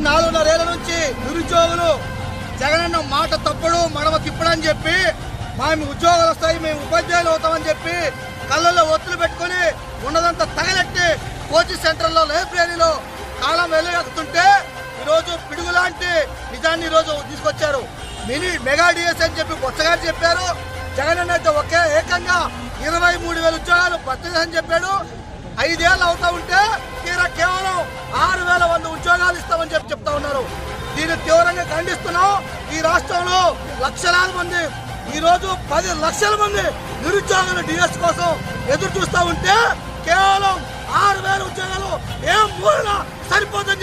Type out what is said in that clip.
4.5 ఏళ్ల నుంచి నిరుద్యోగులు జగనన్న మాట తప్పుడు మడమ తిప్పడని చెప్పి మేము ఉద్యోగాలు వస్తాయి, మేము ఉపాధ్యాయులు అవుతామని చెప్పి కళ్ళల్లో ఒత్తులు పెట్టుకుని ఉన్నదంతా తగలెట్టి కోచింగ్ సెంటర్లో లైబ్రరీలో కాలం వెలుగుతుంటే ఈరోజు పిడుగు లాంటి నిజాన్ని ఈరోజు తీసుకొచ్చారు. మెగా డిఎస్ అని చెప్పి బొత్సగారు చెప్పారు. జగనన్న అయితే ఒకే ఏకంగా 23,000 ఉద్యోగాలు భర్తీ అని చెప్పాడు. 5 ఏళ్ళు అవుతా ఉంటే కేవలం 6,100 ఉద్యోగాలు ఇస్తామని చెప్తా ఉన్నారు. దీన్ని తీవ్రంగా ఖండిస్తున్నాం. ఈ రాష్ట్రంలో లక్షలాది మంది, ఈ రోజు 10 లక్షల మంది నిరుద్యోగులు డిఎస్ కోసం ఎదురు చూస్తూ ఉంటే కేవలం 6,000 ఉద్యోగాలు ఏం మూలన సరిపోతుంది.